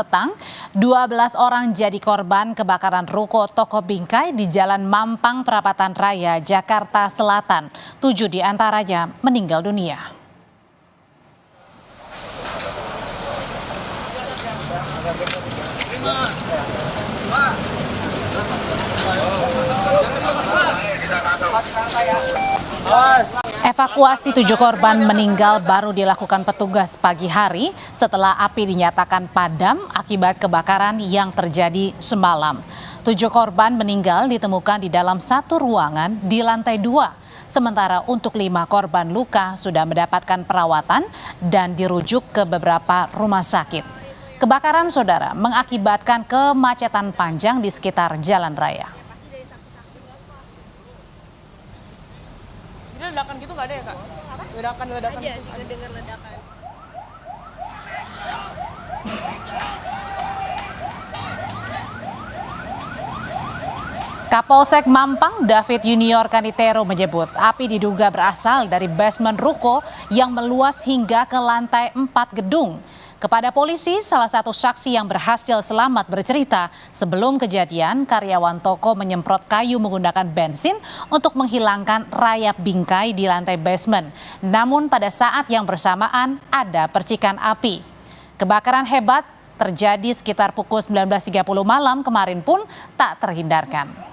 petang, 12 orang jadi korban kebakaran ruko toko bingkai di Jalan Mampang Perapatan Raya, Jakarta Selatan. 7 diantaranya meninggal dunia. Evakuasi 7 korban meninggal baru dilakukan petugas pagi hari setelah api dinyatakan padam akibat kebakaran yang terjadi semalam. 7 korban meninggal ditemukan di dalam satu ruangan di lantai 2. Sementara untuk 5 korban luka sudah mendapatkan perawatan dan dirujuk ke beberapa rumah sakit. Kebakaran, saudara, mengakibatkan kemacetan panjang di sekitar jalan raya. Jadi ledakan gitu nggak ada ya, Kak? Ledakan Aja gitu. sih dengar ledakan. Kapolsek Mampang David Junior Kanitero menyebut api diduga berasal dari basement ruko yang meluas hingga ke lantai 4 gedung. Kepada polisi, salah satu saksi yang berhasil selamat bercerita sebelum kejadian karyawan toko menyemprot kayu menggunakan bensin untuk menghilangkan rayap bingkai di lantai basement. Namun pada saat yang bersamaan ada percikan api. Kebakaran hebat terjadi sekitar pukul 19.30 malam kemarin pun tak terhindarkan.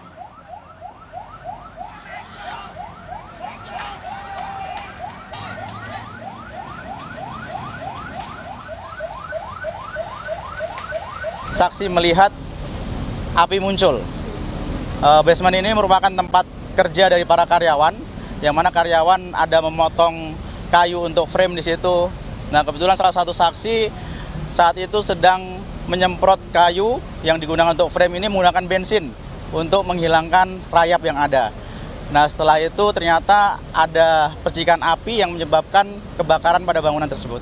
Saksi melihat api muncul. Basement ini merupakan tempat kerja dari para karyawan, yang mana karyawan ada memotong kayu untuk frame di situ. Nah, kebetulan salah satu saksi saat itu sedang menyemprot kayu yang digunakan untuk frame ini menggunakan bensin untuk menghilangkan rayap yang ada. Nah, setelah itu ternyata ada percikan api yang menyebabkan kebakaran pada bangunan tersebut.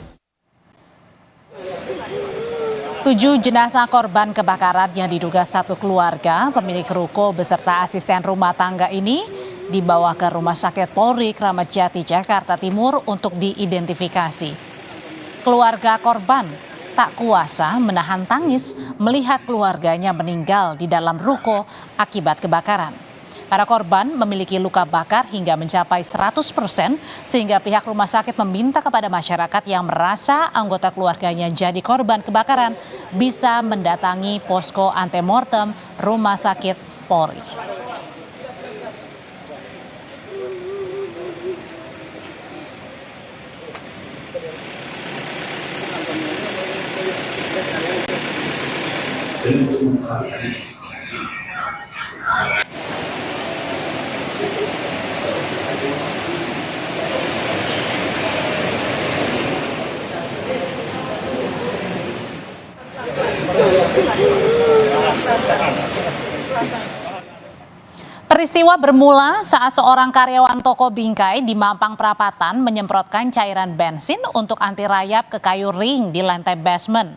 7 jenazah korban kebakaran yang diduga satu keluarga pemilik ruko beserta asisten rumah tangga ini dibawa ke Rumah Sakit Polri Kramat Jati, Jakarta Timur untuk diidentifikasi. Keluarga korban tak kuasa menahan tangis melihat keluarganya meninggal di dalam ruko akibat kebakaran. Para korban memiliki luka bakar hingga mencapai 100%, sehingga pihak rumah sakit meminta kepada masyarakat yang merasa anggota keluarganya jadi korban kebakaran bisa mendatangi posko antemortem Rumah Sakit Polri. Peristiwa bermula saat seorang karyawan toko bingkai di Mampang Perapatan menyemprotkan cairan bensin untuk anti rayap ke kayu ring di lantai basement.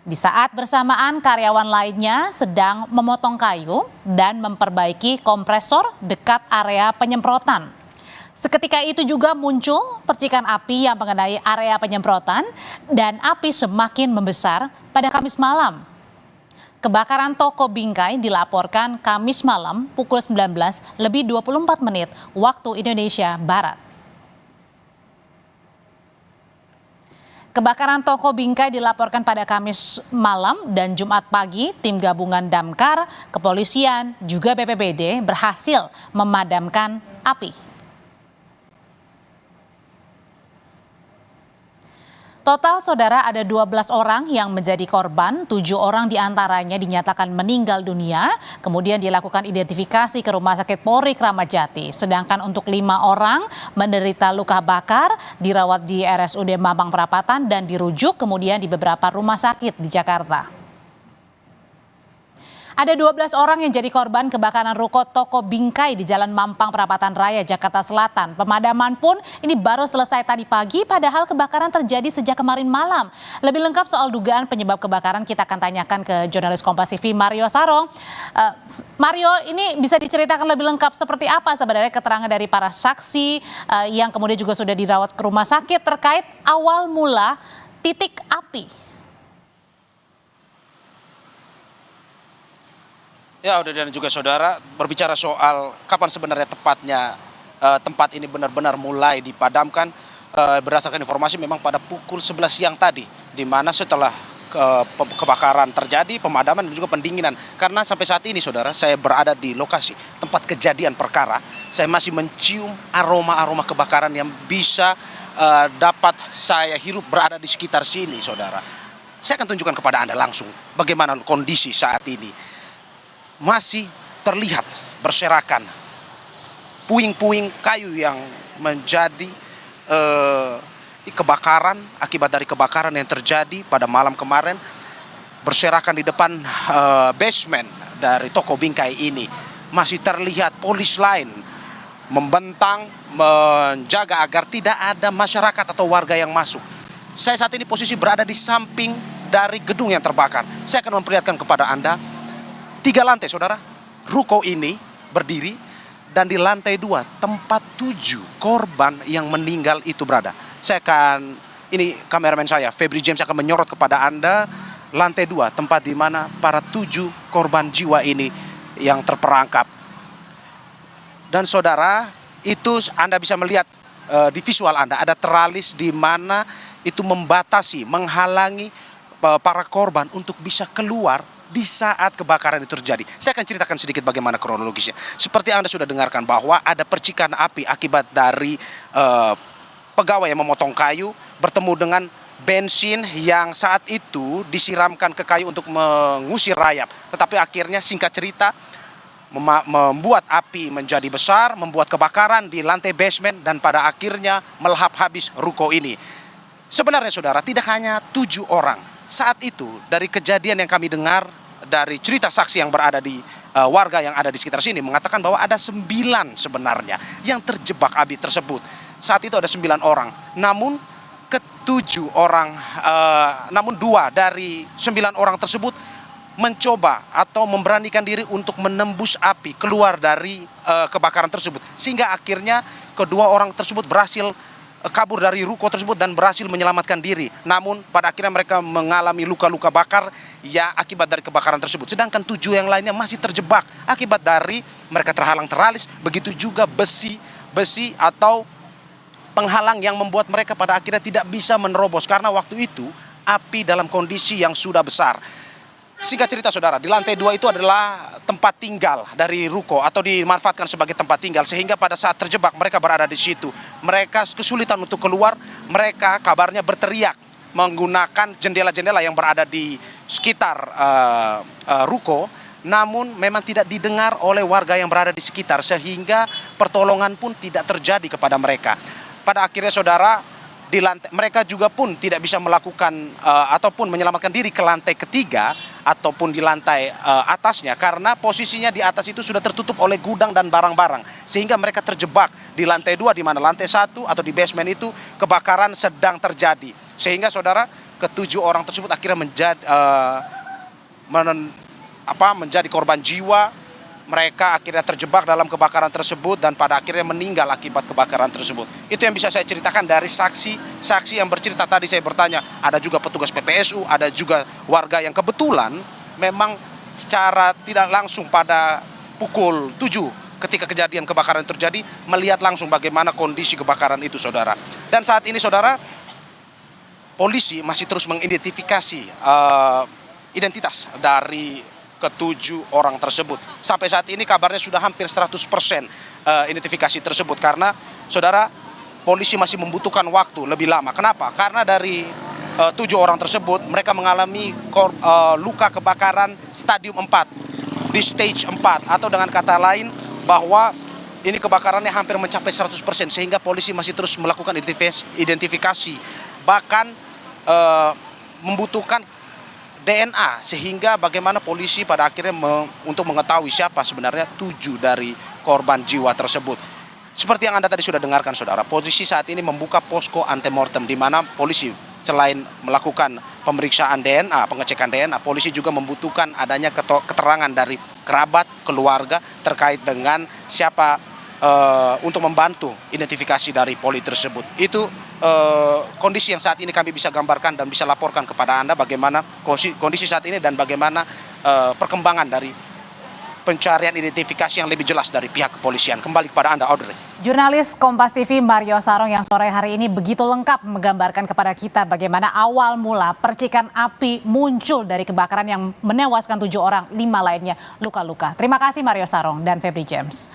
Di saat bersamaan karyawan lainnya sedang memotong kayu dan memperbaiki kompresor dekat area penyemprotan. Seketika itu juga muncul percikan api yang mengenai area penyemprotan dan api semakin membesar pada Kamis malam. Kebakaran toko bingkai dilaporkan Kamis malam pukul 19:24 waktu Indonesia Barat. Kebakaran toko bingkai dilaporkan pada Kamis malam dan Jumat pagi tim gabungan Damkar, kepolisian, juga BPBD berhasil memadamkan api. Total, saudara, ada 12 orang yang menjadi korban, 7 orang diantaranya dinyatakan meninggal dunia, kemudian dilakukan identifikasi ke Rumah Sakit Polri Kramat Jati. Sedangkan untuk 5 orang menderita luka bakar, dirawat di RSUD Mampang Perapatan dan dirujuk kemudian di beberapa rumah sakit di Jakarta. Ada 12 orang yang jadi korban kebakaran ruko toko bingkai di Jalan Mampang Perapatan Raya, Jakarta Selatan. Pemadaman pun ini baru selesai tadi pagi, padahal kebakaran terjadi sejak kemarin malam. Lebih lengkap soal dugaan penyebab kebakaran kita akan tanyakan ke jurnalis Kompas TV Mario Sarong. Mario, ini bisa diceritakan lebih lengkap seperti apa sebenarnya keterangan dari para saksi yang kemudian juga sudah dirawat ke rumah sakit terkait awal mula titik api? Ya, Audi dan juga saudara, berbicara soal kapan sebenarnya tepatnya tempat ini benar-benar mulai dipadamkan, berdasarkan informasi memang pada pukul 11 siang tadi, di mana setelah kebakaran terjadi, pemadaman dan juga pendinginan. Karena sampai saat ini saudara, saya berada di lokasi tempat kejadian perkara, saya masih mencium aroma-aroma kebakaran yang bisa dapat saya hirup berada di sekitar sini saudara. Saya akan tunjukkan kepada Anda langsung bagaimana kondisi saat ini. Masih terlihat berserakan puing-puing kayu yang menjadi kebakaran akibat dari kebakaran yang terjadi pada malam kemarin, berserakan di depan basement dari toko bingkai ini. Masih terlihat polis lain membentang menjaga agar tidak ada masyarakat atau warga yang masuk. Saya saat ini posisi berada di samping dari gedung yang terbakar. Saya akan memperlihatkan kepada Anda 3 lantai saudara, ruko ini berdiri, dan di lantai 2 tempat 7 korban yang meninggal itu berada. Ini kameramen saya, Febri James, akan menyorot kepada Anda lantai 2 tempat di mana para 7 korban jiwa ini yang terperangkap. Dan saudara, itu Anda bisa melihat di visual Anda ada teralis di mana itu membatasi, menghalangi para korban untuk bisa keluar di saat kebakaran itu terjadi. Saya akan ceritakan sedikit bagaimana kronologisnya. Seperti Anda sudah dengarkan bahwa ada percikan api akibat dari pegawai yang memotong kayu bertemu dengan bensin yang saat itu disiramkan ke kayu untuk mengusir rayap. Tetapi akhirnya singkat cerita membuat api menjadi besar, membuat kebakaran di lantai basement, dan pada akhirnya melahap habis ruko ini. Sebenarnya saudara, tidak hanya 7 orang. Saat itu dari kejadian yang kami dengar dari cerita saksi yang berada di warga yang ada di sekitar sini mengatakan bahwa ada 9 sebenarnya yang terjebak api tersebut. Saat itu ada 9 orang. Namun namun 2 dari 9 orang tersebut mencoba atau memberanikan diri untuk menembus api keluar dari kebakaran tersebut. Sehingga akhirnya kedua orang tersebut berhasil kabur dari ruko tersebut dan berhasil menyelamatkan diri. Namun pada akhirnya mereka mengalami luka-luka bakar ya akibat dari kebakaran tersebut. Sedangkan 7 yang lainnya masih terjebak akibat dari mereka terhalang teralis, begitu juga besi atau penghalang yang membuat mereka pada akhirnya tidak bisa menerobos karena waktu itu api dalam kondisi yang sudah besar. Singkat cerita saudara, di lantai 2 itu adalah tempat tinggal dari ruko atau dimanfaatkan sebagai tempat tinggal, sehingga pada saat terjebak mereka berada di situ. Mereka kesulitan untuk keluar, mereka kabarnya berteriak menggunakan jendela-jendela yang berada di sekitar ruko, namun memang tidak didengar oleh warga yang berada di sekitar, sehingga pertolongan pun tidak terjadi kepada mereka. Pada akhirnya saudara, di lantai, mereka juga pun tidak bisa melakukan ataupun menyelamatkan diri ke lantai ketiga ataupun di lantai atasnya, karena posisinya di atas itu sudah tertutup oleh gudang dan barang-barang, sehingga mereka terjebak di lantai 2, di mana lantai 1 atau di basement itu kebakaran sedang terjadi, sehingga saudara ke-7 orang tersebut akhirnya menjadi korban jiwa. Mereka akhirnya terjebak dalam kebakaran tersebut dan pada akhirnya meninggal akibat kebakaran tersebut. Itu yang bisa saya ceritakan dari saksi yang bercerita tadi. Saya bertanya, ada juga petugas PPSU, ada juga warga yang kebetulan memang secara tidak langsung pada pukul 7 ketika kejadian kebakaran terjadi melihat langsung bagaimana kondisi kebakaran itu saudara. Dan saat ini saudara, polisi masih terus mengidentifikasi identitas dari ke-7 orang tersebut. Sampai saat ini kabarnya sudah hampir 100% identifikasi tersebut, karena saudara, polisi masih membutuhkan waktu lebih lama. Kenapa? Karena dari 7 orang tersebut mereka mengalami luka kebakaran stadium 4 di stage 4, atau dengan kata lain bahwa ini kebakarannya hampir mencapai 100%, sehingga polisi masih terus melakukan identifikasi, bahkan membutuhkan DNA, sehingga bagaimana polisi pada akhirnya untuk mengetahui siapa sebenarnya 7 dari korban jiwa tersebut. Seperti yang Anda tadi sudah dengarkan saudara, polisi saat ini membuka posko antemortem, di mana polisi selain melakukan pemeriksaan DNA, pengecekan DNA, polisi juga membutuhkan adanya keterangan dari kerabat, keluarga terkait dengan siapa untuk membantu identifikasi dari poli tersebut. Itu kondisi yang saat ini kami bisa gambarkan dan bisa laporkan kepada Anda bagaimana kondisi saat ini dan bagaimana perkembangan dari pencarian identifikasi yang lebih jelas dari pihak kepolisian. Kembali kepada Anda, Audrey. Jurnalis Kompas TV Mario Sarong yang sore hari ini begitu lengkap menggambarkan kepada kita bagaimana awal mula percikan api muncul dari kebakaran yang menewaskan 7 orang, 5 lainnya luka-luka. Terima kasih Mario Sarong dan Febri James.